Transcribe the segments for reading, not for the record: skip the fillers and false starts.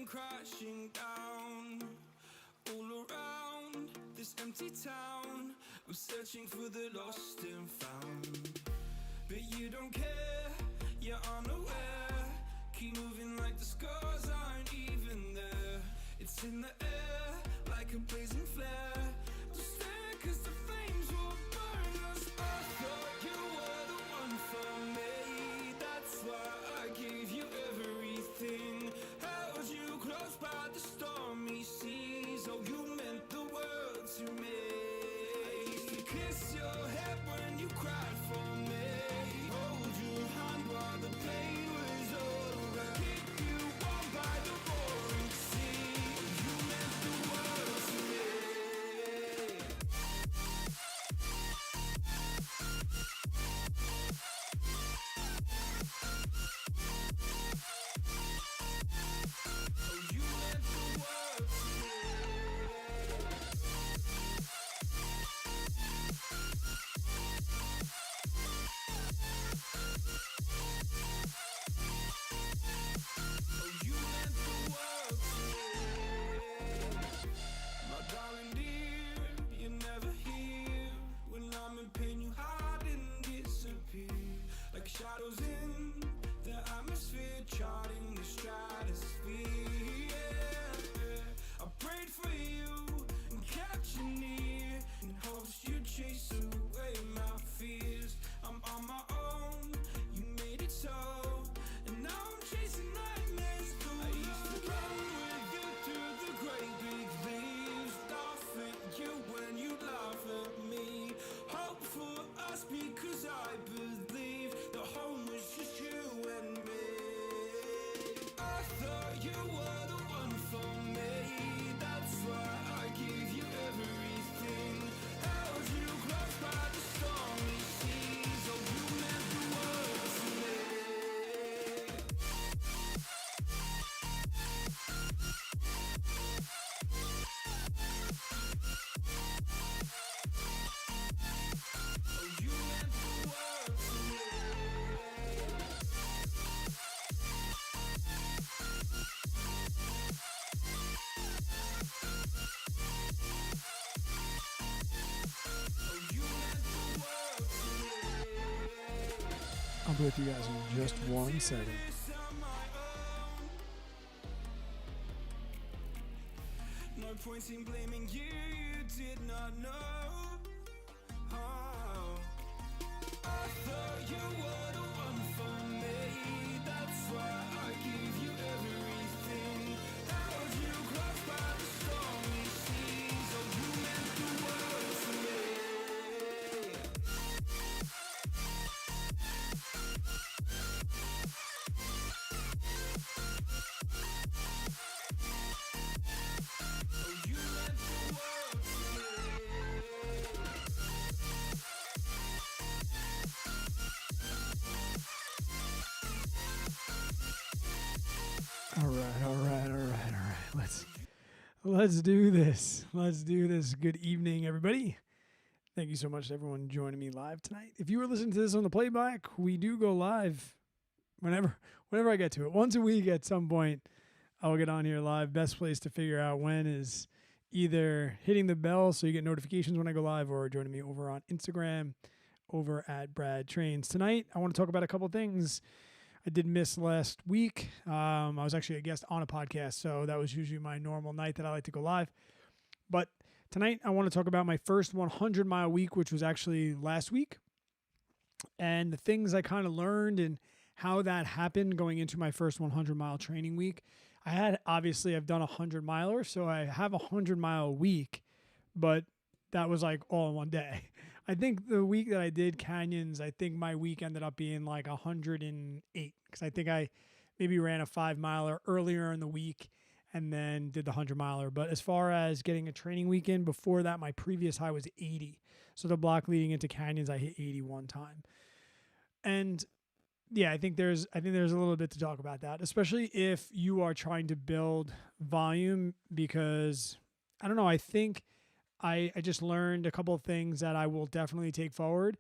crashing down all around this empty town. I'm searching for the lost and found, but you don't care, you're unaware. Keep moving like the scars aren't even there. It's in the air like a blazing flare. Don't stare 'cause the flames will burn us. I thought you were the one for me. That's why I gave you everything. Held you close by the stormy seas. Oh, you meant the world to me. I used to kiss your head when you cried for me. Hold your hand while the pain was over. Keep you warm by the roaring sea. You meant the world to me. Oh, you meant the world to me. Oh, you meant the world to me. My darling dear, you're never here. When I'm in pain, you hide and disappear. Like shadows in the atmosphere, charting the stratosphere. Yeah. I prayed for you and kept you near, in hopes you'd chase away my fears. I'm on my own, you made it so, and now I'm chasing nightmares through. I used to run with you through the great big leaves, laugh at you when you laugh at me. Hope for us because I believe the home was just you and me. I thought you were the one for me. That's why I gave you everything. Held you close by the stormy seas. Oh, you meant the world to me. Oh, you meant the world to me. Oh, you meant the world to me. I'll be with you guys in just 1 second. This on my own. No point in blaming you, you did not know. Oh. I thought you were the one for me. That's why I gave you everything. Held you close by the stormy seas. Oh, you meant the world to me. Oh, you meant the world to me. All right. Let's do this. Good evening, everybody. Thank you so much to everyone joining me live tonight. If you were listening to this on the playback, we do go live whenever I get to it. Once a week at some point, I will get on here live. Best place to figure out when is either hitting the bell so you get notifications when I go live, or joining me over on Instagram over at Brad Trains. Tonight, I want to talk about a couple things. I did miss last week. I was actually a guest on a podcast, so that was usually my normal night that I like to go live. But tonight, I want to talk about my first 100-mile week, which was actually last week, and the things I kind of learned and how that happened going into my first 100-mile training week. I've done a 100-miler, so I have a 100-mile week, but that was like all in one day. I think the week that I did canyons, I think my week ended up being like 108, because I think I maybe ran a 5-miler earlier in the week and then did the 100-miler. But as far as getting a training weekend, before that, my previous high was 80. So the block leading into canyons, I hit 80 one time. And yeah, I think there's a little bit to talk about that, especially if you are trying to build volume, because I don't know, I think I just learned a couple of things that I will definitely take forward.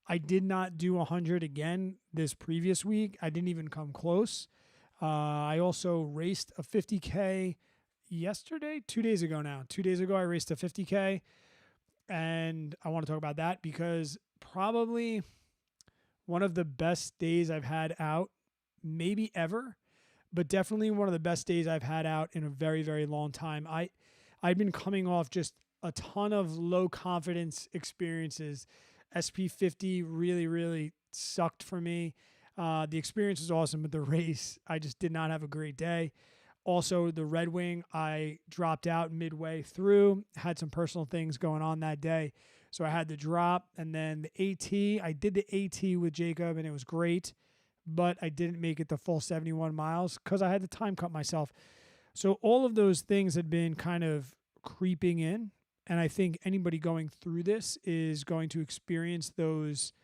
I did not do 100 again this previous week. I didn't even come close. I also raced a 50K yesterday, 2 days ago now. 2 days ago, I raced a 50K, and I want to talk about that because probably one of the best days I've had out, maybe ever, but definitely one of the best days I've had out in a very, very long time. I'd been coming off just a ton of low confidence experiences. SP50 really, really sucked for me. The experience was awesome, but the race, I just did not have a great day. Also, the Red Wing, I dropped out midway through, had some personal things going on that day. So I had to drop. And then the AT, I did the AT with Jacob, and it was great, but I didn't make it the full 71 miles because I had to time cut myself. So all of those things had been kind of creeping in. And I think anybody going through this is going to experience those,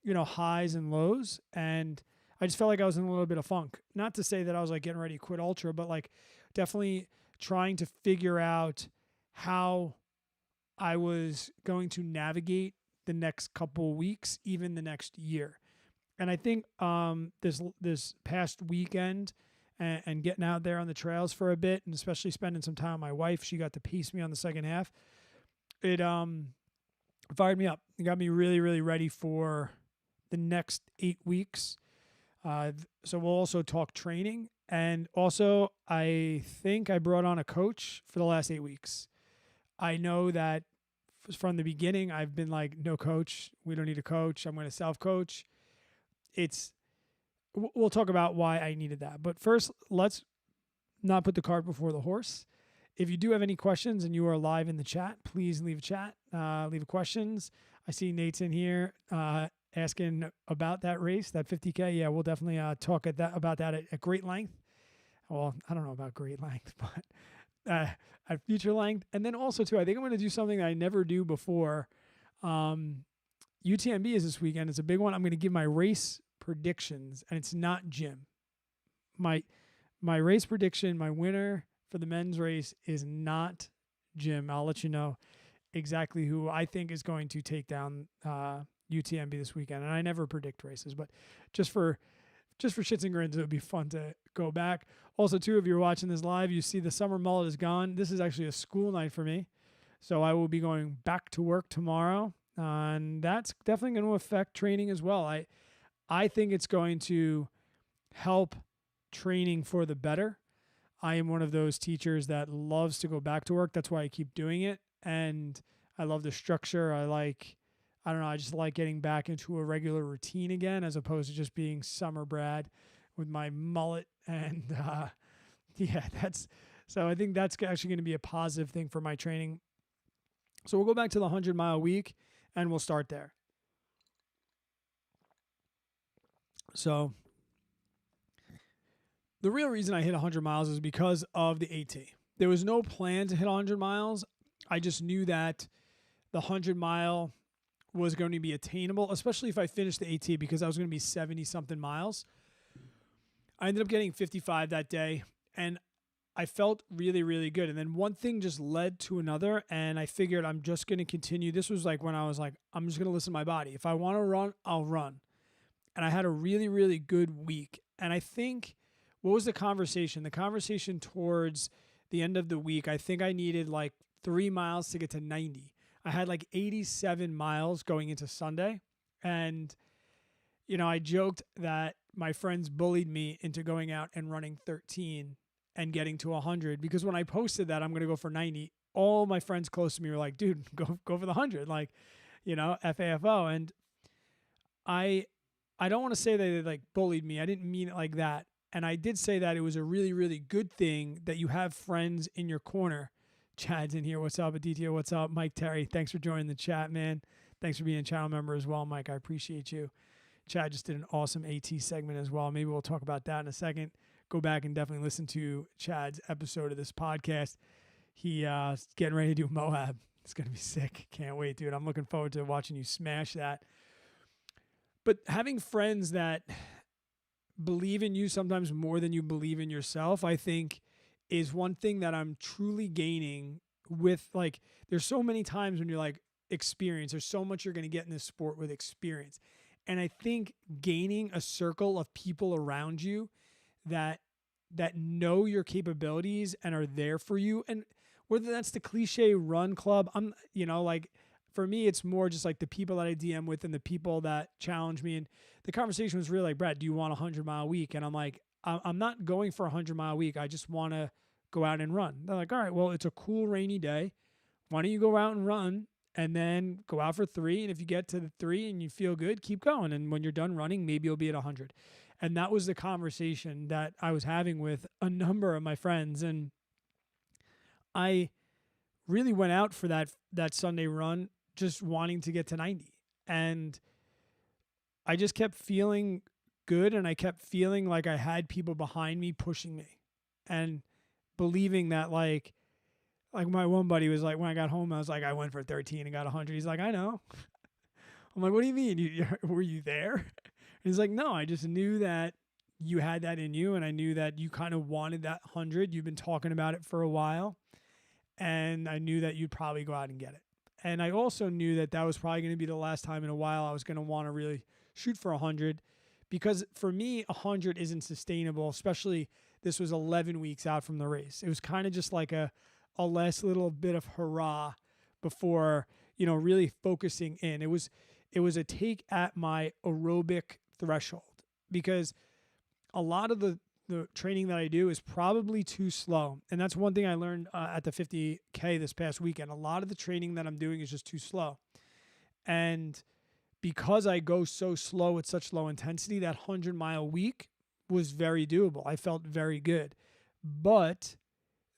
highs and lows. And I just felt like I was in a little bit of funk. Not to say that I was like getting ready to quit ultra, but like definitely trying to figure out how I was going to navigate the next couple of weeks, even the next year. And I think this past weekend and getting out there on the trails for a bit, and especially spending some time with my wife, she got to piece me on the second half. It fired me up. It got me really, really ready for the next 8 weeks. So we'll also talk training. And also, I think I brought on a coach for the last 8 weeks. I know that from the beginning, I've been like, no coach. We don't need a coach. I'm going to self-coach. We'll talk about why I needed that. But first, let's not put the cart before the horse. If you do have any questions and you are live in the chat, please leave a chat, leave questions. I see Nate's in here asking about that race, that 50K. Yeah, we'll definitely talk about that at great length. Well, I don't know about great length, but at future length. And then also, too, I think I'm going to do something that I never do before. UTMB is this weekend. It's a big one. I'm going to give my race predictions, and it's not gym. My race prediction, my winner for the men's race is not Jim. I'll let you know exactly who I think is going to take down UTMB this weekend. And I never predict races, but just for shits and grins, it would be fun to go back. Also, too, if you're watching this live, you see the summer mullet is gone. This is actually a school night for me, so I will be going back to work tomorrow, and that's definitely going to affect training as well. I think it's going to help training for the better. I am one of those teachers that loves to go back to work. That's why I keep doing it. And I love the structure. I just like getting back into a regular routine again, as opposed to just being summer Brad with my mullet. And so I think that's actually going to be a positive thing for my training. So we'll go back to the 100-mile week and we'll start there. So the real reason I hit 100 miles is because of the AT. There was no plan to hit 100 miles. I just knew that the 100-mile was going to be attainable, especially if I finished the AT, because I was going to be 70-something miles. I ended up getting 55 that day, and I felt really, really good. And then one thing just led to another, and I figured I'm just going to continue. This was like when I was like, I'm just going to listen to my body. If I want to run, I'll run. And I had a really, really good week. And I think, what was the conversation? The conversation towards the end of the week, I think I needed like 3 miles to get to 90. I had like 87 miles going into Sunday. And, I joked that my friends bullied me into going out and running 13 and getting to 100, because when I posted that I'm going to go for 90, all my friends close to me were like, dude, go for the 100, like, FAFO. And I don't want to say that they like bullied me. I didn't mean it like that. And I did say that it was a really, really good thing that you have friends in your corner. Chad's in here. What's up? Aditya, what's up? Mike Terry, thanks for joining the chat, man. Thanks for being a channel member as well, Mike. I appreciate you. Chad just did an awesome AT segment as well. Maybe we'll talk about that in a second. Go back and definitely listen to Chad's episode of this podcast. He's getting ready to do Moab. It's going to be sick. Can't wait, dude. I'm looking forward to watching you smash that. But having friends that believe in you sometimes more than you believe in yourself, I think is one thing that I'm truly gaining with, like, there's so many times when you're like, experience. There's so much you're going to get in this sport with experience. And I think gaining a circle of people around you that know your capabilities and are there for you. And whether that's the cliche run club, like for me, it's more just like the people that I DM with and the people that challenge me. And the conversation was really like, Brad, do you want a 100-mile week? And I'm like, I'm not going for a 100-mile week. I just want to go out and run. They're like, all right, well, it's a cool rainy day. Why don't you go out and run and then go out for 3? And if you get to the 3 and you feel good, keep going. And when you're done running, maybe you'll be at 100. And that was the conversation that I was having with a number of my friends. And I really went out for that Sunday run just wanting to get to 90. And I just kept feeling good, and I kept feeling like I had people behind me pushing me and believing that like my one buddy was like, when I got home, I was like, I went for 13 and got 100. He's like, I know. I'm like, what do you mean? Were you there? He's like, no, I just knew that you had that in you, and I knew that you kind of wanted that 100. You've been talking about it for a while, and I knew that you'd probably go out and get it. And I also knew that that was probably going to be the last time in a while I was going to want to really shoot for 100, because for me, 100 isn't sustainable, especially this was 11 weeks out from the race. It was kind of just like a last little bit of hurrah before, really focusing in. It was a take at my aerobic threshold, because a lot of the training that I do is probably too slow. And that's one thing I learned at the 50K this past weekend. A lot of the training that I'm doing is just too slow. And because I go so slow at such low intensity, that 100-mile week was very doable. I felt very good. But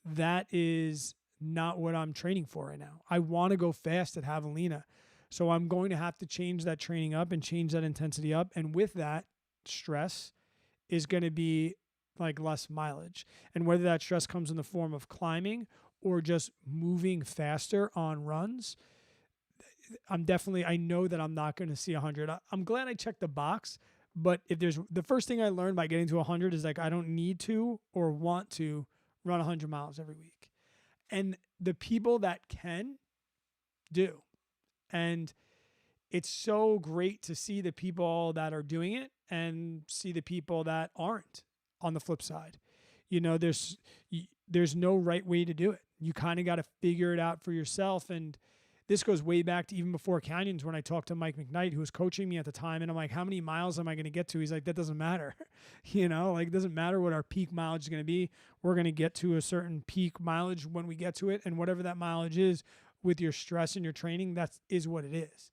that is not what I'm training for right now. I want to go fast at Javelina. So I'm going to have to change that training up and change that intensity up. And with that, stress is going to be like less mileage. And whether that stress comes in the form of climbing or just moving faster on runs, I know that I'm not going to see 100. I'm glad I checked the box, but the first thing I learned by getting to 100 is like, I don't need to or want to run 100 miles every week. And the people that can do. And it's so great to see the people that are doing it and see the people that aren't on the flip side. There's no right way to do it. You kind of got to figure it out for yourself. And this goes way back to even before Canyons, when I talked to Mike McKnight, who was coaching me at the time. And I'm like, how many miles am I going to get to? He's like, that doesn't matter. It doesn't matter what our peak mileage is going to be. We're going to get to a certain peak mileage when we get to it. And whatever that mileage is with your stress and your training, that is what it is.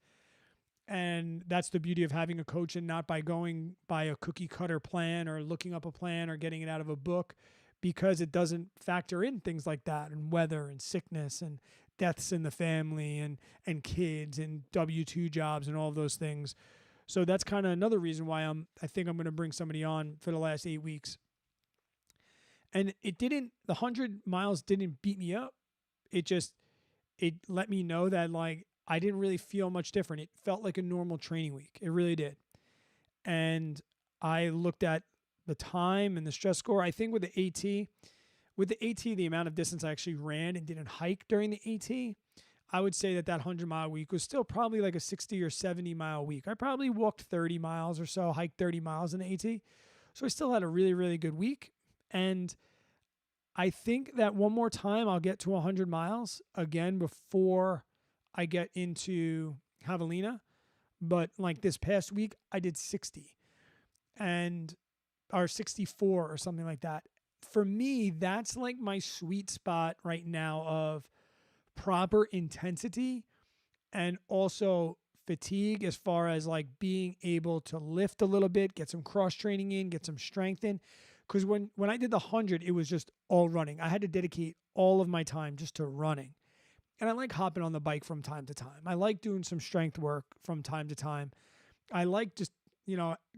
And that's the beauty of having a coach, and not by going by a cookie cutter plan or looking up a plan or getting it out of a book, because it doesn't factor in things like that, and weather and sickness and deaths in the family and kids and W-2 jobs and all of those things. So that's kind of another reason why I think I'm going to bring somebody on for the last 8 weeks. And the 100 miles didn't beat me up. It let me know that like I didn't really feel much different. It felt like a normal training week. It really did. And I looked at the time and the stress score. I think with the AT, the amount of distance I actually ran and didn't hike during the AT, I would say that 100-mile week was still probably like a 60 or 70-mile week. I probably walked 30 miles or so, hiked 30 miles in the AT. So I still had a really, really good week. And I think that one more time I'll get to 100 miles again before I get into Javelina. But like this past week, I did 60 or 64 or something like that. For me, that's like my sweet spot right now of proper intensity and also fatigue, as far as like being able to lift a little bit, get some cross training in, get some strength in. Because when I did the 100, it was just all running. I had to dedicate all of my time just to running. And I like hopping on the bike from time to time. I like doing some strength work from time to time. I like just,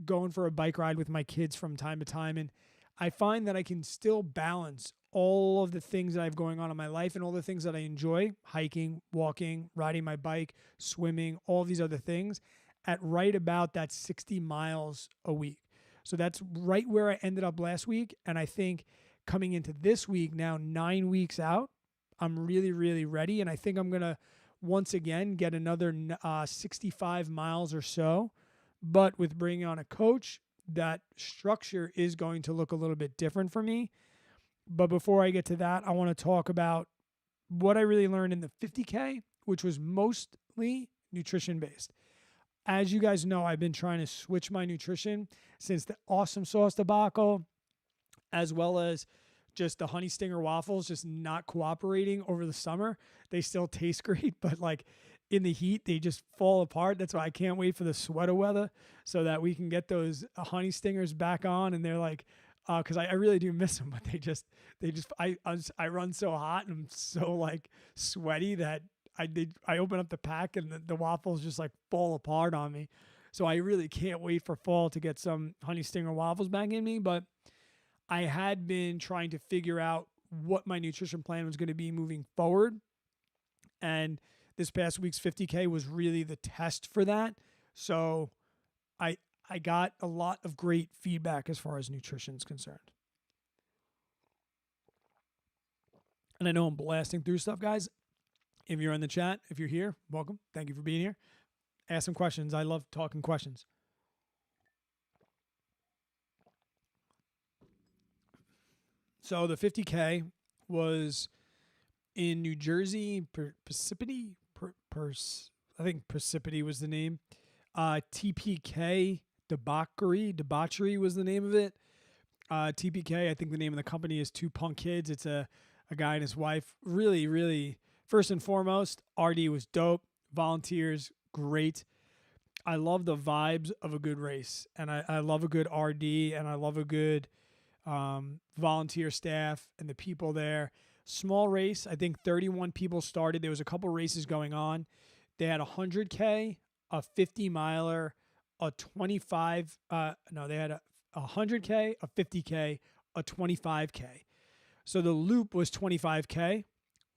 going for a bike ride with my kids from time to time. And I find that I can still balance all of the things that I have going on in my life and all the things that I enjoy, hiking, walking, riding my bike, swimming, all these other things, at right about that 60 miles a week. So that's right where I ended up last week. And I think coming into this week, now 9 weeks out, I'm really, really ready. And I think I'm going to once again get another 65 miles or so, but with bringing on a coach that structure is going to look a little bit different for me. But before I get to that, I want to talk about what I really learned in the 50K, which was mostly nutrition based. As you guys know, I've been trying to switch my nutrition since the awesome sauce debacle, as well as just the honey stinger waffles just not cooperating over the summer. They still taste great, but like in the heat, they just fall apart. That's why I can't wait for the sweater weather so that we can get those honey stingers back on. And they're like, because I really do miss them, but I run so hot and I'm so like sweaty that I open up the pack and the waffles just like fall apart on me. So I really can't wait for fall to get some honey stinger waffles back in me. But I had been trying to figure out what my nutrition plan was going to be moving forward. And this past week's 50K was really the test for that. So I got a lot of great feedback as far as nutrition is concerned. And I know I'm blasting through stuff, guys. If you're in the chat, if you're here, welcome. Thank you for being here. Ask some questions. I love talking questions. So the 50K was in New Jersey, Parsippany. I think Parsippany was the name. TPK Debauchery was the name of it. TPK, I think the name of the company is Two Punk Kids. It's a guy and his wife. Really, really, first and foremost, RD was dope. Volunteers, great. I love the vibes of a good race. And I love a good RD, and I love a good volunteer staff and the people there. Small race. I think 31 people started. There was a couple races going on. They had a 100K, a 50 miler, a 25. They had a 100K, a 50K, a 25K. So the loop was 25K.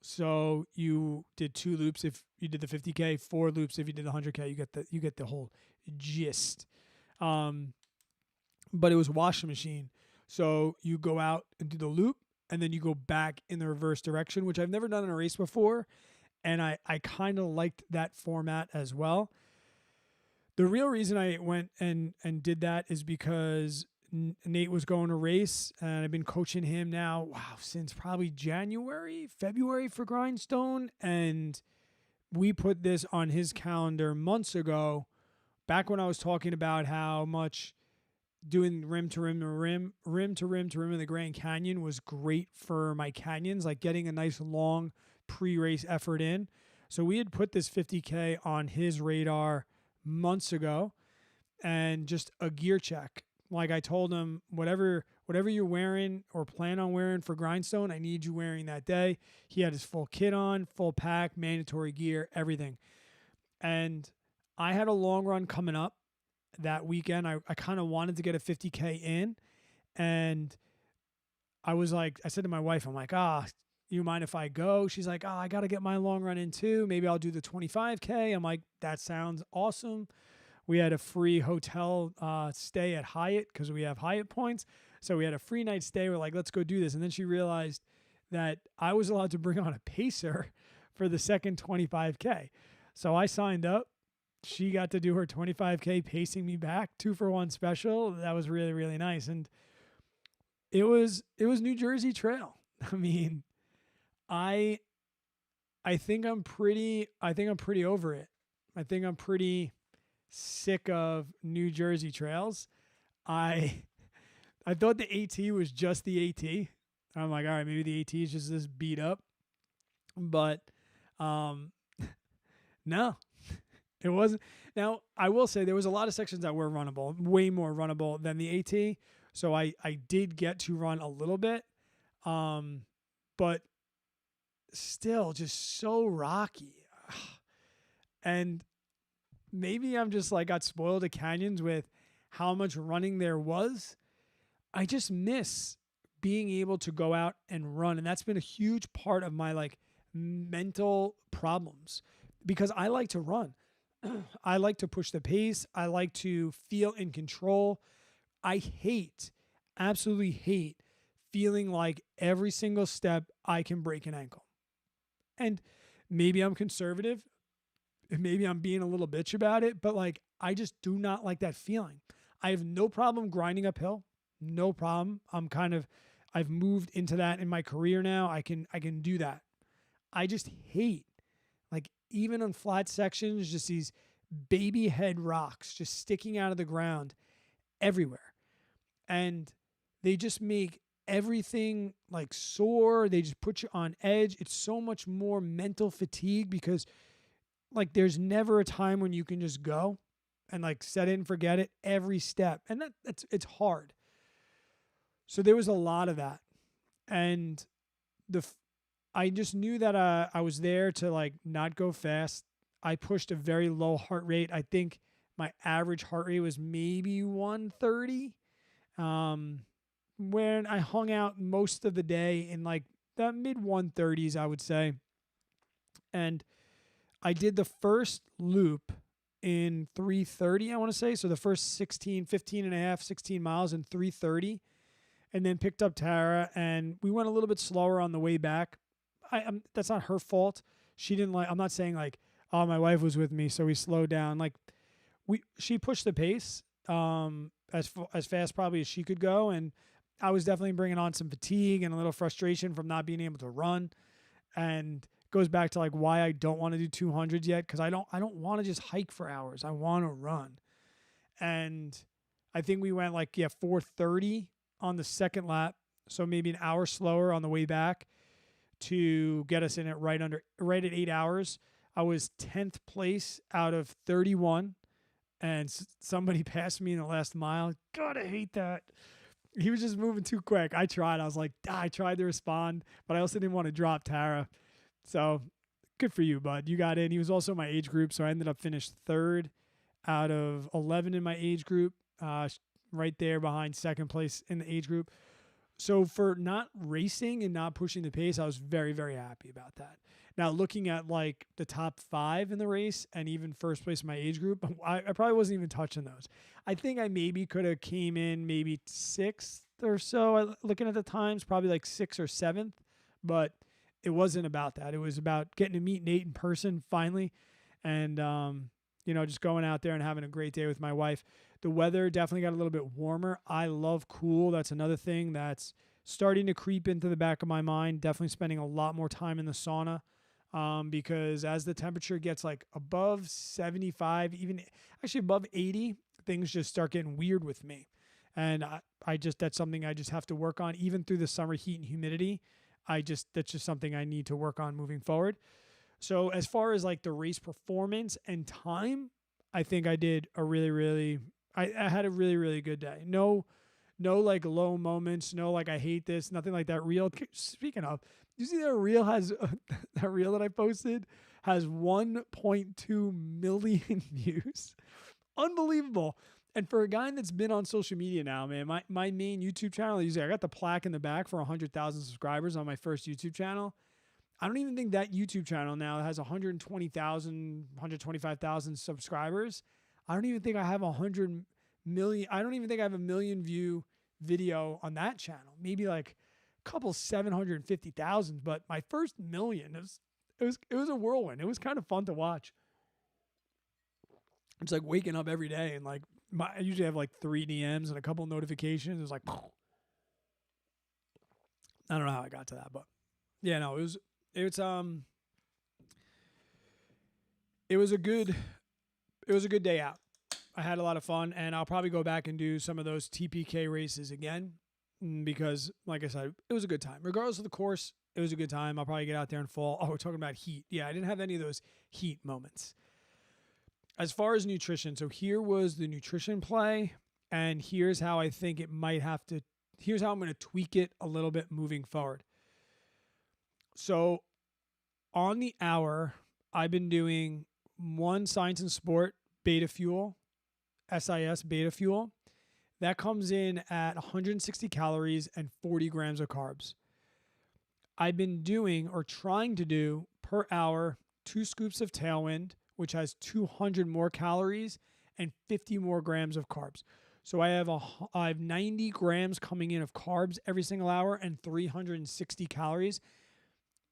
So you did 2 loops if you did the 50K, 4 loops if you did the 100K. You get the whole gist. But it was washing machine. So you go out and do the loop, and then you go back in the reverse direction, which I've never done in a race before. And I kind of liked that format as well. The real reason I went and did that is because Nate was going to race, and I've been coaching him now, since probably January, February for Grindstone. And we put this on his calendar months ago, back when I was talking about how much doing rim to rim to rim in the Grand Canyon was great for my canyons, like getting a nice long pre-race effort in. So we had put this 50K on his radar months ago, and just a gear check. Like I told him, whatever you're wearing or plan on wearing for Grindstone, I need you wearing that day. He had his full kit on, full pack, mandatory gear, everything. And I had a long run coming up that weekend. I kind of wanted to get a 50K in, and I said to my wife, I'm like, you mind if I go? She's like, I got to get my long run in too. Maybe I'll do the 25K. I'm like, that sounds awesome. We had a free hotel stay at Hyatt because we have Hyatt points. So we had a free night stay. We're like, let's go do this. And then she realized that I was allowed to bring on a pacer for the second 25K. So I signed up. She got to do her 25K pacing me back, 2-for-1 special. That was really, really nice. And it was New Jersey Trail. I mean, I think I'm pretty over it. I think I'm pretty sick of New Jersey trails. I thought the AT was just the AT. I'm like, all right, maybe the AT is just this beat up. But no, it wasn't. Now, I will say there was a lot of sections that were runnable, way more runnable than the AT. So I did get to run a little bit. But still just so rocky. And maybe I'm just like got spoiled at canyons with how much running there was. I just miss being able to go out and run. And that's been a huge part of my like mental problems, because I like to run. I like to push the pace. I like to feel in control. I absolutely hate feeling like every single step I can break an ankle. And maybe I'm conservative. Maybe I'm being a little bitch about it, but like, I just do not like that feeling. I have no problem grinding uphill. No problem. I've moved into that in my career now. I can do that. I just hate, like, even on flat sections, just these baby head rocks just sticking out of the ground everywhere. And they just make everything like sore. They just put you on edge. It's so much more mental fatigue because, like, there's never a time when you can just go and, like, set it and forget it every step. And it's hard. So there was a lot of that. And I just knew that I was there to, like, not go fast. I pushed a very low heart rate. I think my average heart rate was maybe 130. When I hung out most of the day in, like, the mid 130s, I would say. And I did the first loop in 3:30, I want to say. So the first 15 and a half, 16 miles in 3:30. And then picked up Tara, and we went a little bit slower on the way back. That's not her fault. She didn't like. I'm not saying, like, oh, my wife was with me, so we slowed down. Like, she pushed the pace as fast probably as she could go, and I was definitely bringing on some fatigue and a little frustration from not being able to run. And it goes back to, like, why I don't want to do 200s yet, because I don't want to just hike for hours. I want to run. And I think we went, like, 4:30 on the second lap, so maybe an hour slower on the way back to get us in at right at 8 hours. I was 10th place out of 31, and somebody passed me in the last mile. God, I hate that. He was just moving too quick. I tried. I was like, I tried to respond, but I also didn't want to drop Tara. So good for you, bud. You got in. He was also my age group, so I ended up finished third out of 11 in my age group, right there behind second place in the age group. So for not racing and not pushing the pace, I was very, very happy about that. Now, looking at, like, the top 5 in the race and even first place in my age group, I probably wasn't even touching those. I think I maybe could have came in maybe 6th or so, looking at the times, probably like 6th or 7th, but it wasn't about that. It was about getting to meet Nate in person finally, and just going out there and having a great day with my wife. The weather definitely got a little bit warmer. I love cool. That's another thing that's starting to creep into the back of my mind. Definitely spending a lot more time in the sauna, because as the temperature gets, like, above 75, even actually above 80, things just start getting weird with me. And that's something I just have to work on, even through the summer heat and humidity. That's just something I need to work on moving forward. So as far as, like, the race performance and time, I think I did a really, really, I had a really, really good day. No, like, low moments. No, like, I hate this. Nothing like that. Reel. Speaking of, you see that reel that reel that I posted has 1.2 million views. Unbelievable. And for a guy that's been on social media now, man, my main YouTube channel, I got the plaque in the back for 100,000 subscribers on my first YouTube channel. I don't even think that YouTube channel now has 120,000, 125,000 subscribers. I don't even think I have 100 million. I don't even think I have a million view video on that channel. Maybe like a couple 750,000. But my first million, it was a whirlwind. It was kind of fun to watch. It's like waking up every day and, like, I usually have like 3 DMs and a couple notifications. It was like, I don't know how I got to that, but yeah, no, it was a good day out. I had a lot of fun, and I'll probably go back and do some of those TPK races again because, like I said, it was a good time. Regardless of the course, it was a good time. I'll probably get out there and fall. Oh, we're talking about heat. Yeah, I didn't have any of those heat moments. As far as nutrition, so here was the nutrition play, and here's how I think here's how I'm going to tweak it a little bit moving forward. So on the hour, I've been doing 1 Science and Sport beta fuel, SIS beta fuel. That comes in at 160 calories and 40 grams of carbs. I've been doing or trying to do per hour 2 scoops of Tailwind, which has 200 more calories and 50 more grams of carbs. So I have 90 grams coming in of carbs every single hour and 360 calories.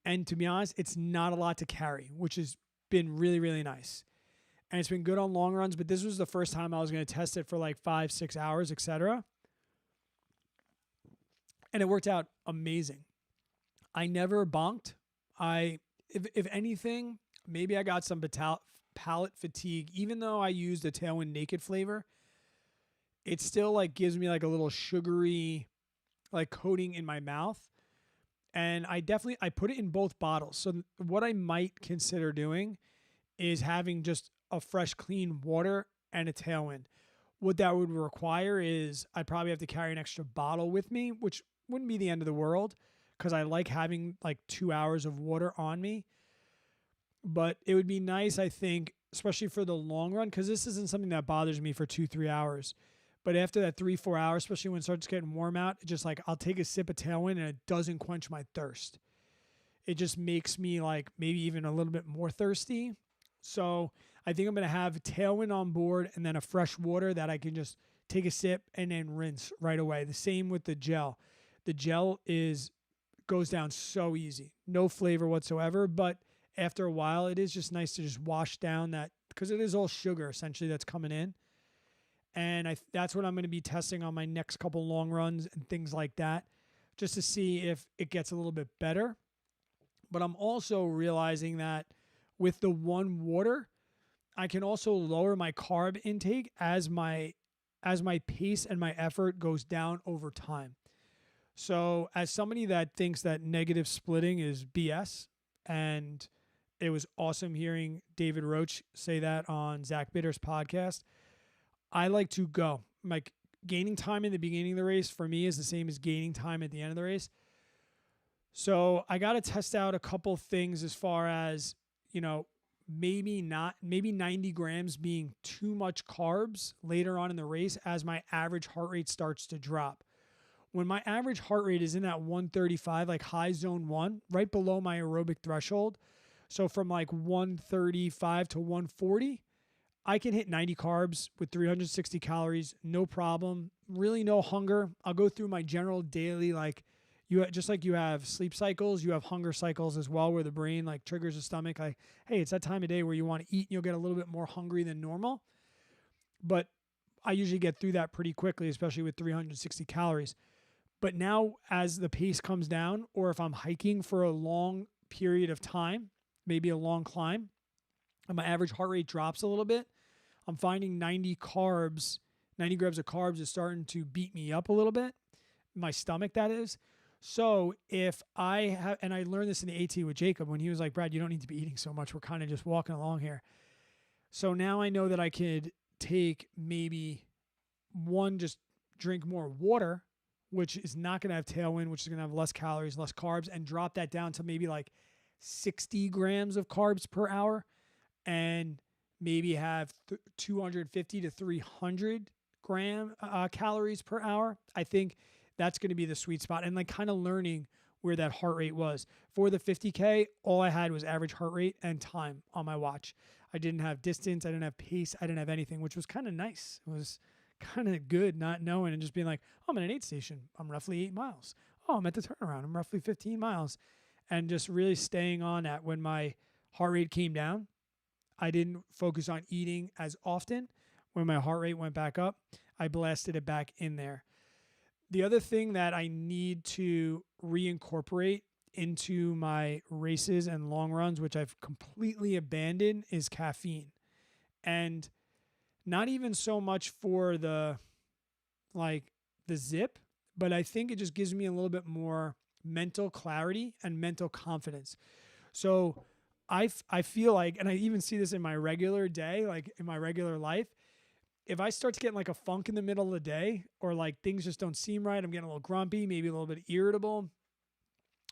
And to be honest, it's not a lot to carry, which has been really, really nice. and it's been good on long runs, but this was the first time I was going to test it for like 5-6 hours, etc. And it worked out amazing. I never bonked. If anything, maybe I got some palate fatigue. Even though I used a Tailwind Naked flavor, it still like gives me like a little sugary like coating in my mouth. And I put it in both bottles. So what I might consider doing is having just a fresh, clean water and a Tailwind. What that would require is I'd probably have to carry an extra bottle with me, which wouldn't be the end of the world because I like having like 2 hours of water on me. But it would be nice, I think, especially for the long run, because this isn't something that bothers me for 2-3 hours. But after that 3-4 hours, especially when it starts getting warm out, it just like I'll take a sip of Tailwind and it doesn't quench my thirst. It just makes me like maybe even a little bit more thirsty. So I think I'm going to have Tailwind on board and then a fresh water that I can just take a sip and then rinse right away. The same with the gel. The gel goes down so easy. No flavor whatsoever, but after a while, it is just nice to just wash down that because it is all sugar essentially that's coming in. And that's what I'm going to be testing on my next couple long runs and things like that, just to see if it gets a little bit better. But I'm also realizing that with the one water, I can also lower my carb intake as my pace and my effort goes down over time. So as somebody that thinks that negative splitting is BS, and it was awesome hearing David Roach say that on Zach Bitter's podcast, I like to go. Like gaining time in the beginning of the race for me is the same as gaining time at the end of the race. So I got to test out a couple things as far as, maybe 90 grams being too much carbs later on in the race as my average heart rate starts to drop. When my average heart rate is in that 135, like high zone 1, right below my aerobic threshold, so from like 135 to 140, I can hit 90 carbs with 360 calories, no problem. Really no hunger. I'll go through my general daily, just like you have sleep cycles, you have hunger cycles as well, where the brain like triggers the stomach. Like, hey, it's that time of day where you want to eat and you'll get a little bit more hungry than normal. But I usually get through that pretty quickly, especially with 360 calories. But now as the pace comes down, or if I'm hiking for a long period of time, maybe a long climb, and my average heart rate drops a little bit, I'm finding 90 grams of carbs is starting to beat me up a little bit. My stomach, that is. So if I have, and I learned this in the AT with Jacob when he was like, Brad, you don't need to be eating so much. We're kind of just walking along here. So now I know that I could take maybe just drink more water, which is not going to have Tailwind, which is going to have less calories, less carbs, and drop that down to maybe like 60 grams of carbs per hour, and maybe have 250 to 300 calories per hour. I think that's going to be the sweet spot, and like kind of learning where that heart rate was. For the 50K, all I had was average heart rate and time on my watch. I didn't have distance. I didn't have pace. I didn't have anything, which was kind of nice. It was kind of good not knowing and just being like, oh, I'm at an aid station. I'm roughly 8 miles. Oh, I'm at the turnaround. I'm roughly 15 miles. And just really staying on that. When my heart rate came down, I didn't focus on eating as often. When my heart rate went back up, I blasted it back in there. The other thing that I need to reincorporate into my races and long runs, which I've completely abandoned, is caffeine. And not even so much for the zip, but I think it just gives me a little bit more mental clarity and mental confidence. So I feel like, and I even see this in my regular day, like in my regular life, if I start to get like a funk in the middle of the day, or like things just don't seem right, I'm getting a little grumpy, maybe a little bit irritable,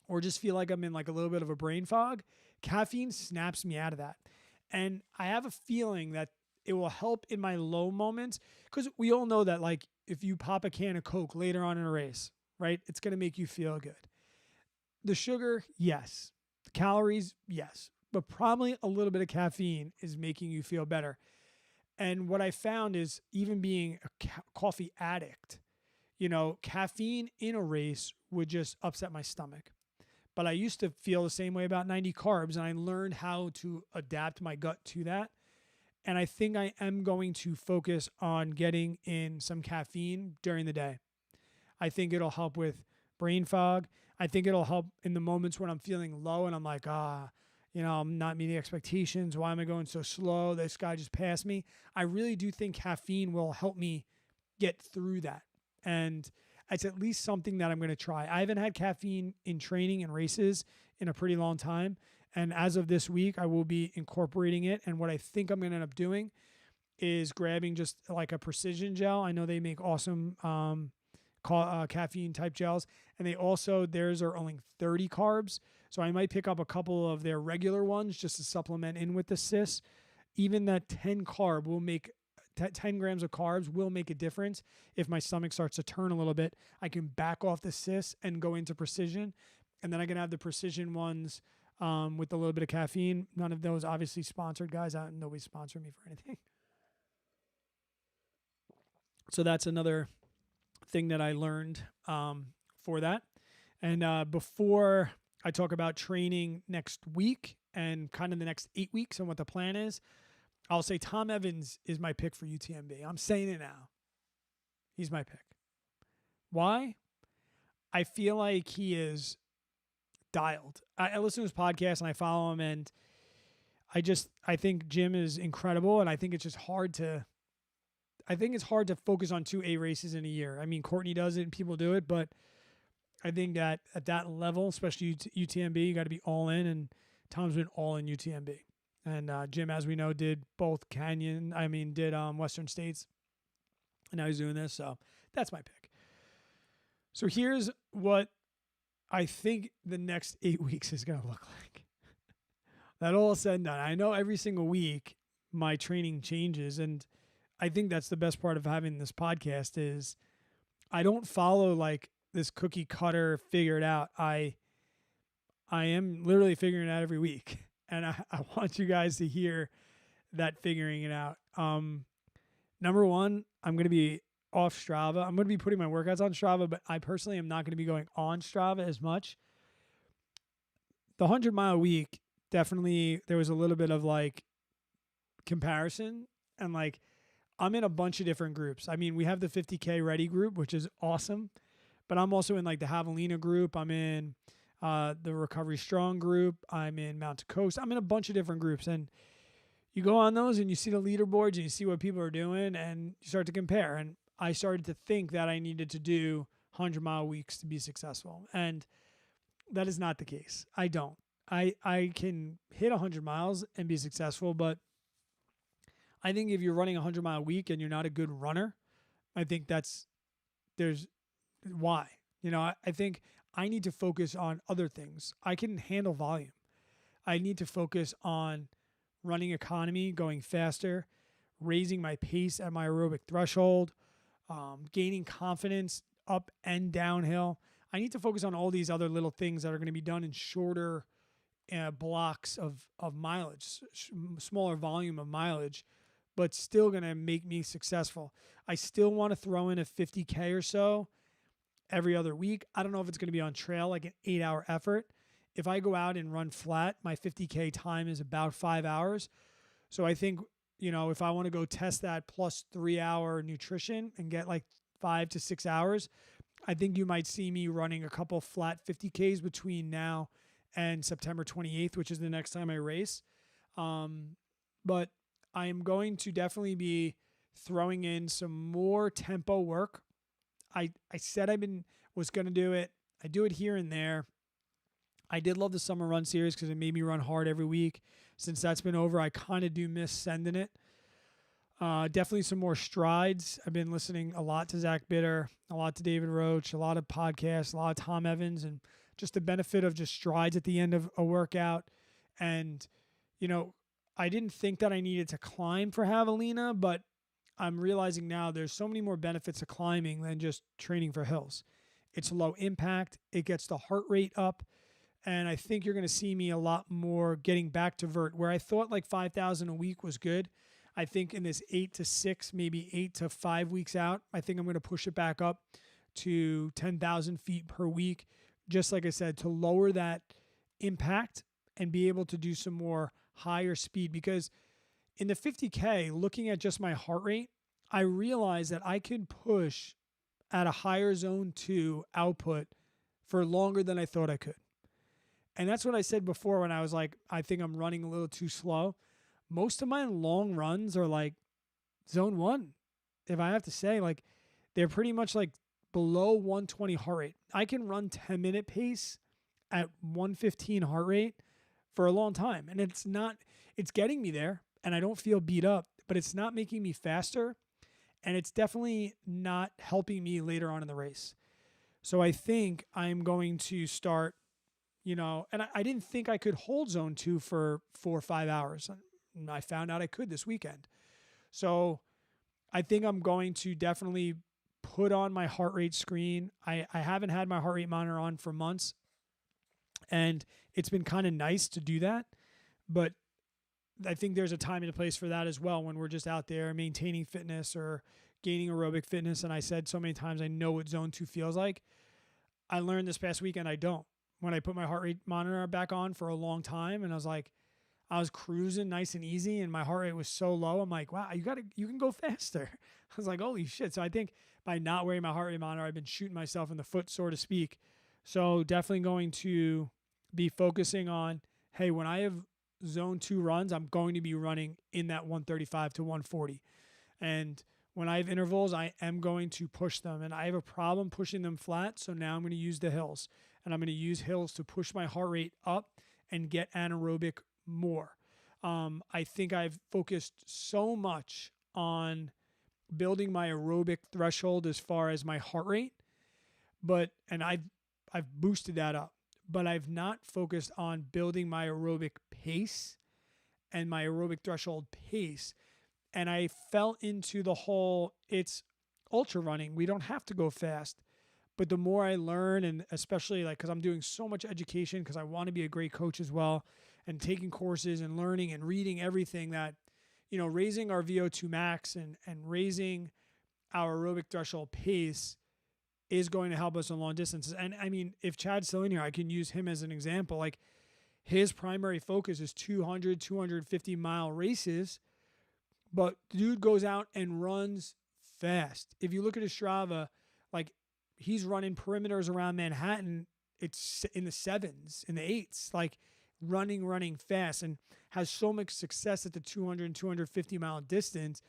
or just feel like I'm in like a little bit of a brain fog, caffeine snaps me out of that. And I have a feeling that it will help in my low moments, because we all know that like if you pop a can of Coke later on in a race, right, it's going to make you feel good. The sugar, yes. The calories, yes. But probably a little bit of caffeine is making you feel better. And what I found is, even being a coffee addict, caffeine in a race would just upset my stomach. But I used to feel the same way about 90 carbs, and I learned how to adapt my gut to that. And I think I am going to focus on getting in some caffeine during the day. I think it'll help with brain fog. I think it'll help in the moments when I'm feeling low and I'm like, I'm not meeting expectations. Why am I going so slow? This guy just passed me. I really do think caffeine will help me get through that. And it's at least something that I'm going to try. I haven't had caffeine in training and races in a pretty long time. And as of this week, I will be incorporating it. And what I think I'm going to end up doing is grabbing just like a precision gel. I know they make awesome caffeine type gels. And theirs are only 30 carbs. So I might pick up a couple of their regular ones just to supplement in with the cis. Even that 10 grams of carbs will make a difference. If my stomach starts to turn a little bit, I can back off the cis and go into precision. And then I can have the precision ones with a little bit of caffeine. None of those obviously sponsored, guys. Nobody's sponsoring me for anything. So that's another thing that I learned for that. And before I talk about training next week and kind of the next 8 weeks and what the plan is, I'll say Tom Evans is my pick for UTMB. I'm saying it now. He's my pick. Why? I feel like he is dialed. I listen to his podcast and I follow him, and I think Jim is incredible, and I think it's just hard to focus on 2A races in a year. I mean, Courtney does it and people do it, but I think that at that level, especially UTMB, you got to be all in, and Tom's been all in UTMB. And Jim, as we know, did Western States, and now he's doing this. So that's my pick. So here's what I think the next 8 weeks is going to look like. That all said and done. I know every single week my training changes, and I think that's the best part of having this podcast is I don't follow like this cookie cutter figure it out. I am literally figuring it out every week. And I want you guys to hear that figuring it out. Number one, I'm going to be off Strava. I'm going to be putting my workouts on Strava, but I personally am not going to be going on Strava as much. The 100-mile week, definitely there was a little bit of like comparison, and like I'm in a bunch of different groups. I mean, we have the 50K ready group, which is awesome, but I'm also in like the Javelina group. I'm in the Recovery Strong group. I'm in Mountain Coast. I'm in a bunch of different groups, and you go on those and you see the leaderboards and you see what people are doing and you start to compare. And I started to think that I needed to do 100-mile weeks to be successful. And that is not the case. I don't. I can hit 100 miles and be successful, but I think if you're running a 100-mile week and you're not a good runner, I think there's why. I think I need to focus on other things. I can handle volume. I need to focus on running economy, going faster, raising my pace at my aerobic threshold, gaining confidence up and downhill. I need to focus on all these other little things that are going to be done in shorter blocks of mileage, smaller volume of mileage, but still going to make me successful. I still want to throw in a 50K or so every other week. I don't know if it's going to be on trail, like an 8-hour effort. If I go out and run flat, my 50K time is about 5 hours. So I think, if I want to go test that plus 3-hour nutrition and get like 5 to 6 hours, I think you might see me running a couple flat 50Ks between now and September 28th, which is the next time I race. But I am going to definitely be throwing in some more tempo work. I said was going to do it. I do it here and there. I did love the summer run series because it made me run hard every week. Since that's been over, I kind of do miss sending it. Definitely some more strides. I've been listening a lot to Zach Bitter, a lot to David Roach, a lot of podcasts, a lot of Tom Evans, and just the benefit of just strides at the end of a workout. And, I didn't think that I needed to climb for Javelina, but I'm realizing now there's so many more benefits to climbing than just training for hills. It's low impact. It gets the heart rate up. And I think you're going to see me a lot more getting back to vert, where I thought like 5,000 a week was good. I think in this 8 to 6, maybe 8 to 5 weeks out, I think I'm going to push it back up to 10,000 feet per week. Just like I said, to lower that impact and be able to do some more higher speed. Because in the 50K, looking at just my heart rate, I realized that I could push at a higher zone 2 output for longer than I thought I could. And that's what I said before when I was like, I think I'm running a little too slow. Most of my long runs are like zone 1. If I have to say, like, they're pretty much like below 120 heart rate. I can run 10-minute pace at 115 heart rate for a long time. And it's getting me there and I don't feel beat up, but it's not making me faster. And it's definitely not helping me later on in the race. So I think I'm going to start, and I didn't think I could hold zone 2 for 4 or 5 hours. And I found out I could this weekend. So I think I'm going to definitely put on my heart rate screen. I haven't had my heart rate monitor on for months. And it's been kind of nice to do that. But I think there's a time and a place for that as well when we're just out there maintaining fitness or gaining aerobic fitness. And I said so many times, I know what zone 2 feels like. I learned this past weekend I don't. When I put my heart rate monitor back on for a long time and I was cruising nice and easy and my heart rate was so low. I'm like, wow, you can go faster. I was like, holy shit. So I think by not wearing my heart rate monitor, I've been shooting myself in the foot, so to speak. So definitely going to be focusing on, hey, when I have zone 2 runs, I'm going to be running in that 135 to 140. And when I have intervals, I am going to push them. And I have a problem pushing them flat. So now I'm going to use the hills. And I'm going to use hills to push my heart rate up and get anaerobic more. I think I've focused so much on building my aerobic threshold as far as my heart rate, and I've boosted that up, but I've not focused on building my aerobic pace and my aerobic threshold pace. And I fell into the whole, it's ultra running. We don't have to go fast. But the more I learn, and especially because I'm doing so much education because I want to be a great coach as well, and taking courses and learning and reading everything that, raising our VO2 max and raising our aerobic threshold pace is going to help us on long distances. And I mean, if Chad's still in here, I can use him as an example. Like, his primary focus is 200, 250 mile races, but the dude goes out and runs fast. If you look at his Strava, like, he's running perimeters around Manhattan. It's in the 7s, in the 8s, like running fast, and has so much success at the 200 and 250 mile distance,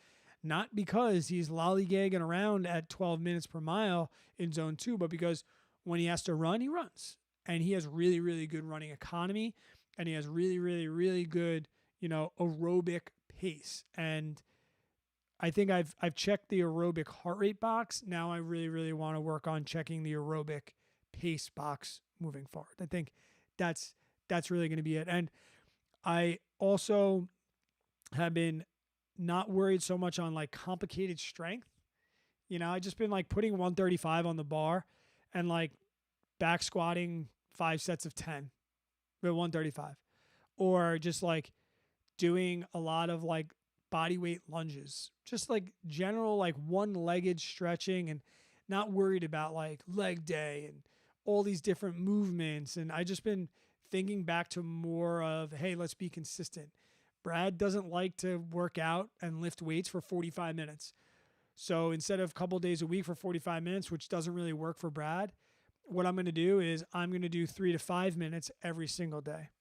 not because he's lollygagging around at 12 minutes per mile in zone 2, but because when he has to run, he runs. And he has really, really good running economy, and he has really, really, really good, aerobic pace. And I think I've checked the aerobic heart rate box. Now I really, really want to work on checking the aerobic pace box moving forward. I think that's really going to be it. And I also have been not worried so much on like complicated strength. I just been like putting 135 on the bar and like back squatting 5 sets of 10 with 135, or just like doing a lot of like body weight lunges, just like general like one-legged stretching, and not worried about like leg day and all these different movements. And I just been thinking back to more of, hey, let's be consistent. Brad doesn't like to work out and lift weights for 45 minutes. So instead of a couple days a week for 45 minutes, which doesn't really work for Brad, what I'm going to do is I'm going to do 3 to 5 minutes every single day.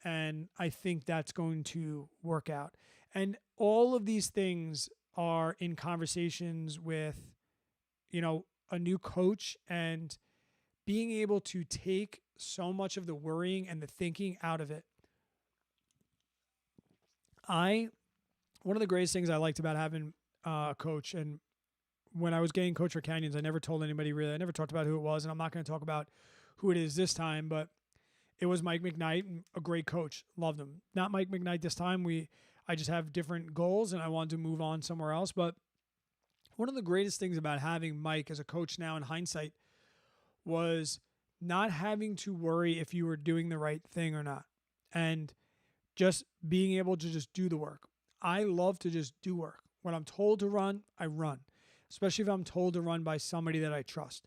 And I think that's going to work out. And all of these things are in conversations with, a new coach, and being able to take so much of the worrying and the thinking out of it. One of the greatest things I liked about having a coach, and when I was getting coach for Canyons, I never told anybody really. I never talked about who it was, and I'm not going to talk about who it is this time, but it was Mike McKnight, a great coach. Loved him. Not Mike McKnight this time. I just have different goals, and I wanted to move on somewhere else. But one of the greatest things about having Mike as a coach now in hindsight was not having to worry if you were doing the right thing or not, and just being able to just do the work. I love to just do work. When I'm told to run, I run, especially if I'm told to run by somebody that I trust.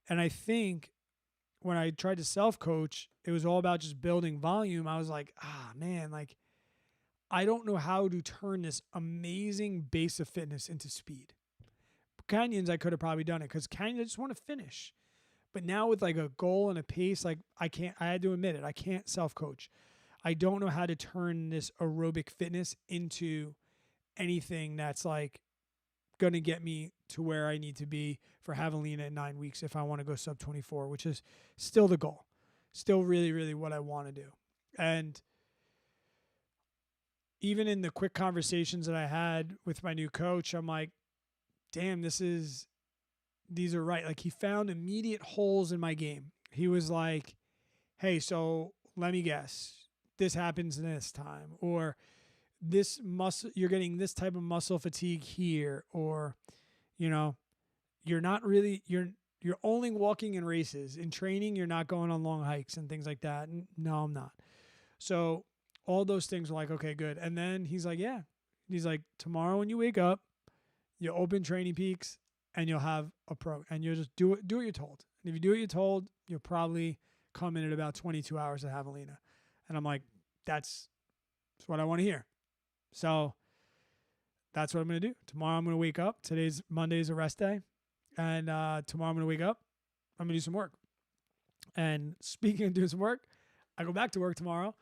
And I think when I tried to self-coach, it was all about just building volume. I was like, man, like I don't know how to turn this amazing base of fitness into speed. Canyons, I could have probably done it because Canyons, I just want to finish. But now with like a goal and a pace, like I had to admit it, I can't self-coach. I don't know how to turn this aerobic fitness into anything that's like going to get me to where I need to be for Javelina in 9 weeks if I want to go sub 24, which is still the goal. Still really, really what I want to do. And even in the quick conversations that I had with my new coach, I'm like, damn, these are right. Like he found immediate holes in my game. He was like, hey, so let me guess. This happens this time, or this muscle, you're getting this type of muscle fatigue here, or, you're not really, you're only walking in races. In training, you're not going on long hikes and things like that. No, I'm not. So all those things were like, okay, good. And then he's like, yeah. He's like, tomorrow when you wake up, you open Training Peaks and you'll have a pro, and you'll just do what you're told. And if you do what you're told, you'll probably come in at about 22 hours at Javelina. And I'm like, that's what I want to hear. So that's what I'm going to do. Tomorrow I'm going to wake up. Today's Monday's a rest day. And tomorrow I'm going to wake up. I'm going to do some work. And speaking of doing some work, I go back to work tomorrow.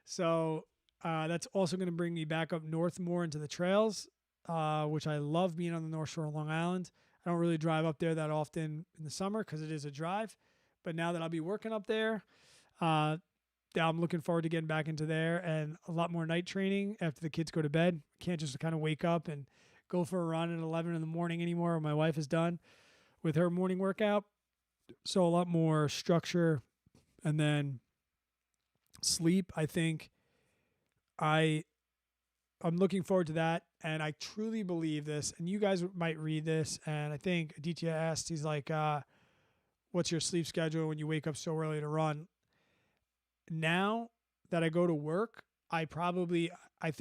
So that's also going to bring me back up north more into the trails, which I love being on the North Shore of Long Island. I don't really drive up there that often in the summer because it is a drive. But now that I'll be working up there, I'm looking forward to getting back into there and a lot more night training after the kids go to bed. Can't just kind of wake up and go for a run at 11 in the morning anymore when my wife is done with her morning workout. So a lot more structure, and then sleep. I think I'm looking forward to that, and I truly believe this, and you guys might read this, and I think Aditya asked, he's like, what's your sleep schedule when you wake up so early to run? Now that I go to work, I think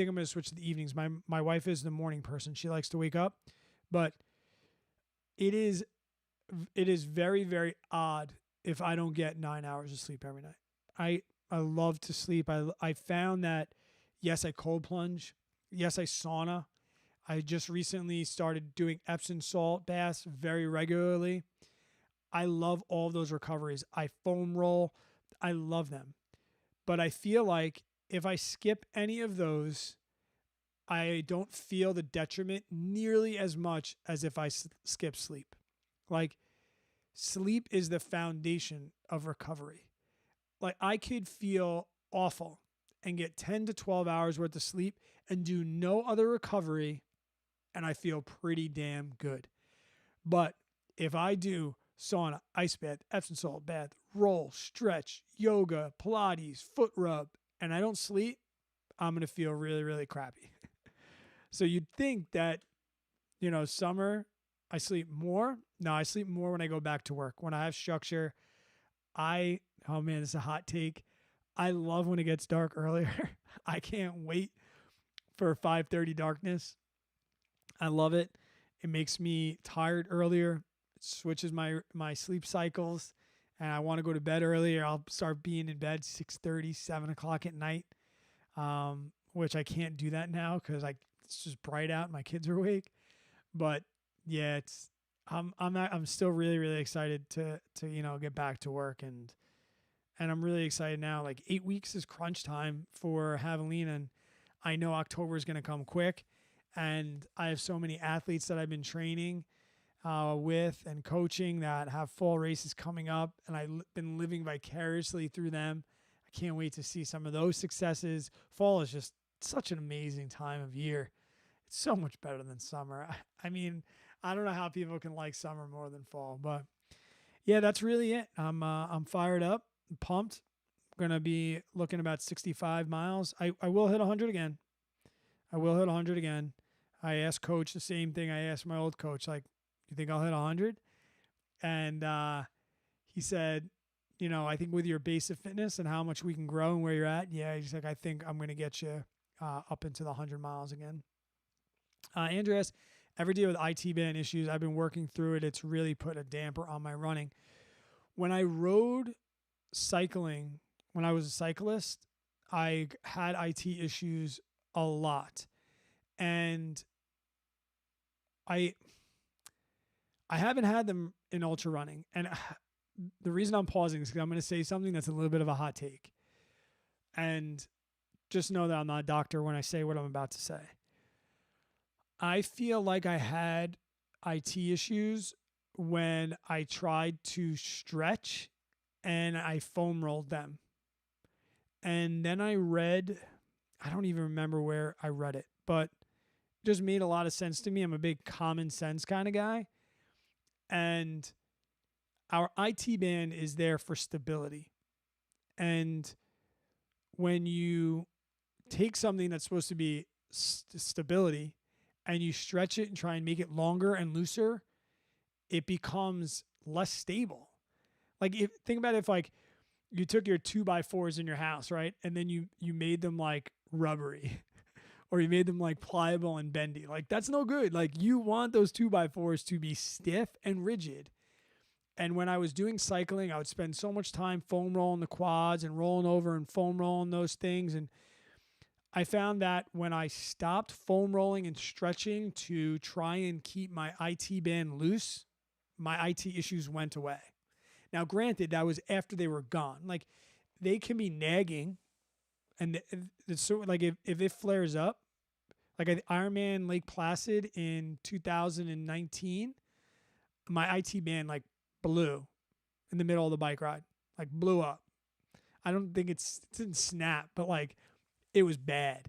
I'm going to switch to the evenings. My wife is the morning person. She likes to wake up, but it is very, very odd if I don't get 9 hours of sleep every night. I love to sleep. I found that, yes, I cold plunge. Yes, I sauna. I just recently started doing Epsom salt baths very regularly. I love all those recoveries. I foam roll. I love them. But I feel like if I skip any of those, I don't feel the detriment nearly as much as if I skip sleep. Like, sleep is the foundation of recovery. Like, I could feel awful and get 10 to 12 hours worth of sleep and do no other recovery, and I feel pretty damn good. But if I do sauna, ice bath, Epsom salt bath, roll, stretch, yoga, Pilates, foot rub, and I don't sleep, I'm going to feel really, really crappy. So you'd think that, summer, I sleep more. No, I sleep more when I go back to work. When I have structure, oh man, this is a hot take. I love when it gets dark earlier. I can't wait for 5:30 darkness. I love it. It makes me tired earlier. It switches my sleep cycles, and I want to go to bed earlier. I'll start being in bed 6:30, 7 o'clock at night, which I can't do that now because it's just bright out and my kids are awake. But yeah, I'm still really, really excited to get back to work, and I'm really excited now. Like 8 weeks is crunch time for Javelina, and I know October is going to come quick, and I have so many athletes that I've been training with and coaching that have fall races coming up, and I've been living vicariously through them. I can't wait to see some of those successes. Fall is just such an amazing time of year. It's so much better than summer. I mean, I don't know how people can like summer more than fall, but yeah, that's really it. I'm fired up, pumped. I'm gonna be looking about 65 miles. I will hit 100 again. I asked coach the same thing I asked my old coach, like, you think I'll hit 100? And he said, I think with your base of fitness and how much we can grow and where you're at, yeah, he's like, I think I'm going to get you up into the 100 miles again. Andreas, every day with IT band issues, I've been working through it. It's really put a damper on my running. When I rode cycling, when I was a cyclist, I had IT issues a lot. And I haven't had them in ultra running. And the reason I'm pausing is because I'm going to say something that's a little bit of a hot take. And just know that I'm not a doctor when I say what I'm about to say. I feel like I had IT issues when I tried to stretch and I foam rolled them. And then I don't even remember where I read it, but it just made a lot of sense to me. I'm a big common sense kind of guy. And our IT band is there for stability. And when you take something that's supposed to be stability and you stretch it and try and make it longer and looser, it becomes less stable. Like, think about it, if like you took your 2x4s in your house, right? And then you made them like rubbery or you made them like pliable and bendy. Like, that's no good. Like, you want those 2x4s to be stiff and rigid. And when I was doing cycling, I would spend so much time foam rolling the quads and rolling over and foam rolling those things. And I found that when I stopped foam rolling and stretching to try and keep my IT band loose, my IT issues went away. Now, granted, that was after they were gone. Like, they can be nagging, and it's so, like, if it flares up, like at Ironman Lake Placid in 2019, my IT band like blew in the middle of the bike ride, like blew up. I don't think it didn't snap, but like it was bad.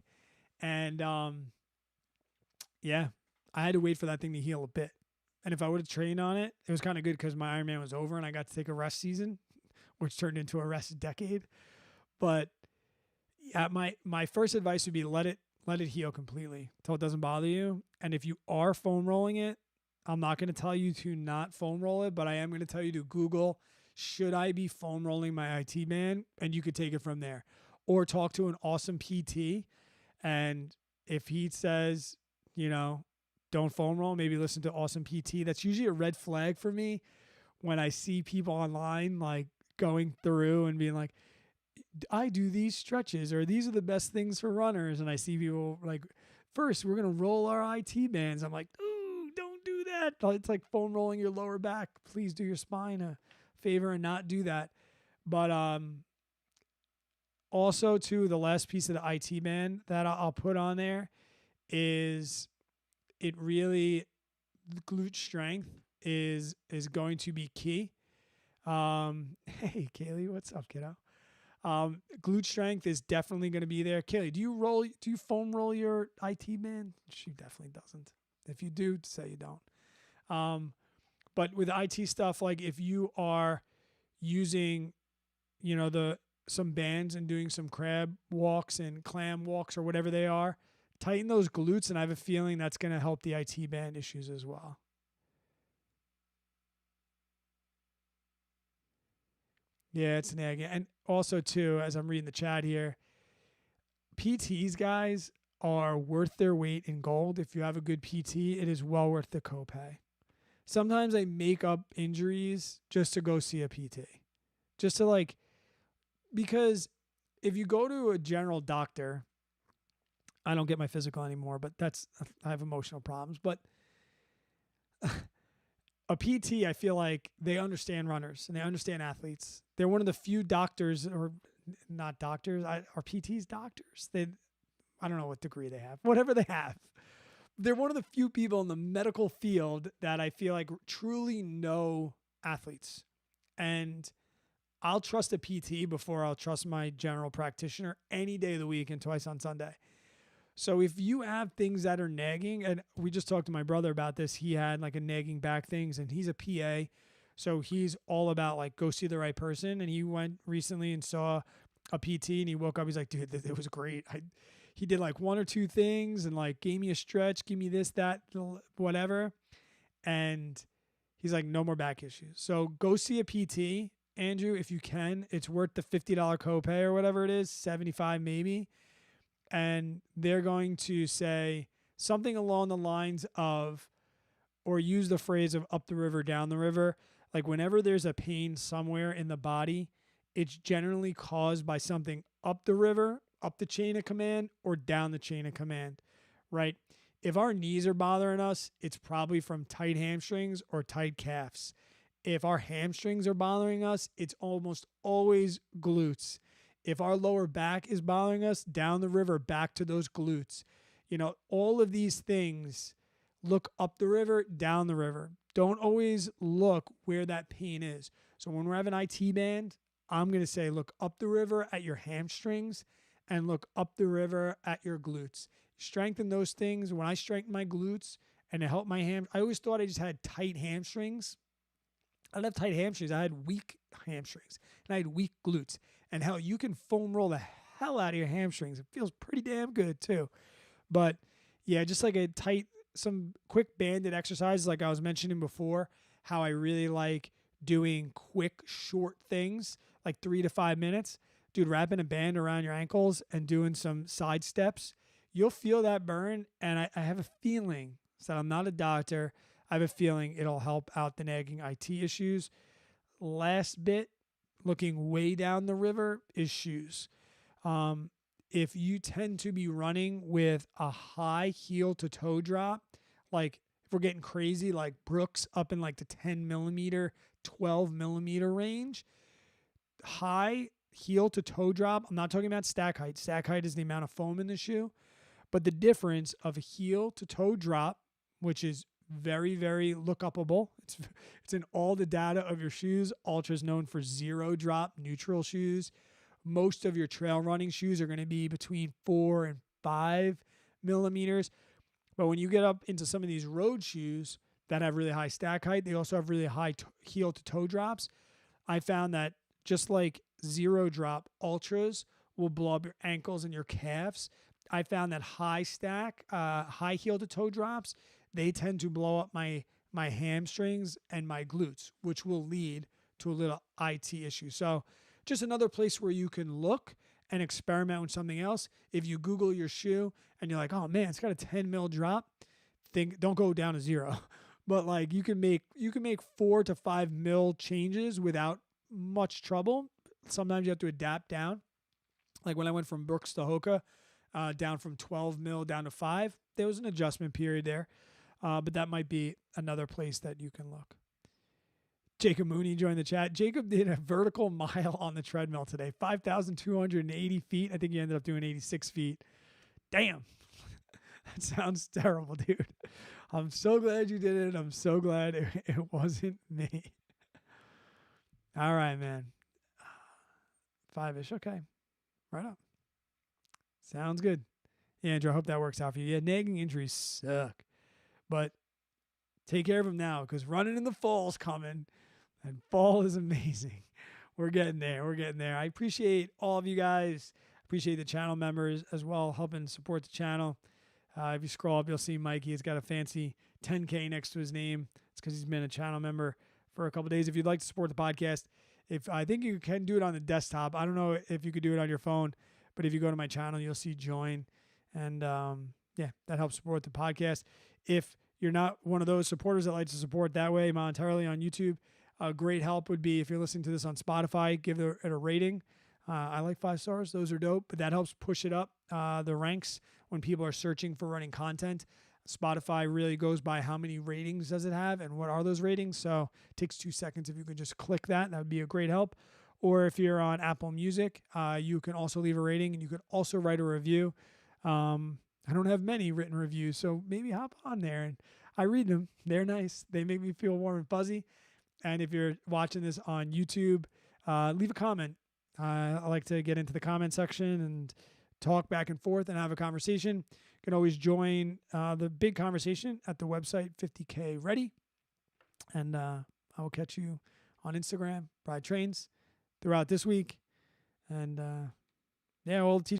And yeah, I had to wait for that thing to heal a bit. And if I would have trained on it, it was kind of good because my Ironman was over and I got to take a rest season, which turned into a rest decade. But yeah, my first advice would be let it heal completely until it doesn't bother you. And if you are foam rolling it, I'm not going to tell you to not foam roll it, but I am going to tell you to Google, should I be foam rolling my IT band? And you could take it from there. Or talk to an awesome PT. And if he says, don't foam roll, maybe listen to awesome PT. That's usually a red flag for me when I see people online like going through and being like, I do these stretches, or these are the best things for runners. And I see people like, first, we're going to roll our IT bands. I'm like, ooh, don't do that. It's like foam rolling your lower back. Please do your spine a favor and not do that. But also, too, the last piece of the IT band that I'll put on there is it really, glute strength is going to be key. Hey, Kaylee, what's up, kiddo? Glute strength is definitely going to be there. Kaylee, do you foam roll your IT band? She definitely doesn't. If you do, say you don't. But with IT stuff, like if you are using, some bands and doing some crab walks and clam walks or whatever they are, tighten those glutes, and I have a feeling that's going to help the IT band issues as well. Yeah, it's nagging. And also, too, as I'm reading the chat here, PTs, guys, are worth their weight in gold. If you have a good PT, it is well worth the copay. Sometimes I make up injuries just to go see a PT. Just to because if you go to a general doctor, I don't get my physical anymore, but I have emotional problems. But a PT, I feel like they understand runners and they understand athletes. They're one of the few doctors, or not doctors, are PTs doctors? I don't know what degree they have, whatever they have. They're one of the few people in the medical field that I feel like truly know athletes. And I'll trust a PT before I'll trust my general practitioner any day of the week and twice on Sunday. So if you have things that are nagging, and we just talked to my brother about this, he had like a nagging back things, and he's a PA. So he's all about like, go see the right person. And he went recently and saw a PT, and he woke up. He's like, dude, it was great. He did like one or two things and like gave me a stretch, give me this, that, whatever. And he's like, no more back issues. So go see a PT, Andrew, if you can. It's worth the $50 copay or whatever it is, $75 maybe. And they're going to say something along the lines of, or use the phrase of up the river, down the river. Like whenever there's a pain somewhere in the body, it's generally caused by something up the river up the chain of command or down the chain of command, right? If our knees are bothering us, it's probably from tight hamstrings or tight calves. If our hamstrings are bothering us, it's almost always glutes. If our lower back is bothering us, down the river, back to those glutes. All of these things, look up the river, down the river. Don't always look where that pain is. So when we're having IT band, I'm going to say look up the river at your hamstrings and look up the river at your glutes. Strengthen those things. When I strengthen my glutes and it helped my I always thought I just had tight hamstrings. I didn't have tight hamstrings. I had weak hamstrings and I had weak glutes. And hell, you can foam roll the hell out of your hamstrings. It feels pretty damn good too. But yeah, just like some quick banded exercises like I was mentioning before, how I really like doing quick, short things, like 3 to 5 minutes. Dude, wrapping a band around your ankles and doing some side steps, you'll feel that burn. And I have a feeling, so I'm not a doctor, I have a feeling it'll help out the nagging IT issues. Last bit, looking way down the river, is shoes. If you tend to be running with a high heel to toe drop, like if we're getting crazy, like Brooks up in like the 10 millimeter, 12 millimeter range, high heel to toe drop. I'm not talking about stack height. Stack height is the amount of foam in the shoe, but the difference of a heel to toe drop, which is very, very look upable. It's in all the data of your shoes. Ultra's known for 0 drop neutral shoes. Most of your trail running shoes are going to be between 4 and 5 millimeters. But when you get up into some of these road shoes that have really high stack height, they also have really high heel to toe drops. I found that just like 0 drop ultras will blow up your ankles and your calves, I found that high stack, high heel to toe drops, they tend to blow up my hamstrings and my glutes, which will lead to a little IT issue. So just another place where you can look and experiment with something else. If you Google your shoe and you're like, oh man, it's got a 10 mil drop, don't go down to 0. But like you can make 4 to 5 mil changes without much trouble. Sometimes you have to adapt down. Like when I went from Brooks to Hoka, down from 12 mil down to 5, there was an adjustment period there. But that might be another place that you can look. Jacob Mooney joined the chat. Jacob did a vertical mile on the treadmill today, 5,280 feet. I think he ended up doing 86 feet. Damn. That sounds terrible, dude. I'm so glad you did it. I'm so glad it wasn't me. All right, man. 5-ish. Okay. Right up. Sounds good. Yeah, Andrew, I hope that works out for you. Yeah, nagging injuries suck. But take care of them now because running in the fall's coming. And fall is amazing. We're getting there. I appreciate all of you guys. Appreciate the channel members as well, helping support the channel. If you scroll up, you'll see Mikey has got a fancy 10K next to his name. It's because he's been a channel member for a couple of days. If you'd like to support the podcast, I think you can do it on the desktop. I don't know if you could do it on your phone, but if you go to my channel, you'll see join. And yeah, that helps support the podcast. If you're not one of those supporters that likes to support that way monetarily on YouTube, a great help would be if you're listening to this on Spotify, give it a rating. I like 5 stars. Those are dope, but that helps push it up the ranks when people are searching for running content. Spotify really goes by how many ratings does it have and what are those ratings. So it takes 2 seconds. If you could just click that would be a great help. Or if you're on Apple Music, you can also leave a rating and you can also write a review. I don't have many written reviews, so maybe hop on there and I read them. They're nice. They make me feel warm and fuzzy. And if you're watching this on YouTube, leave a comment. I like to get into the comment section and talk back and forth and have a conversation. You can always join the big conversation at the website 50K Ready. And I will catch you on Instagram, Ride Trains, throughout this week. And yeah, we'll teach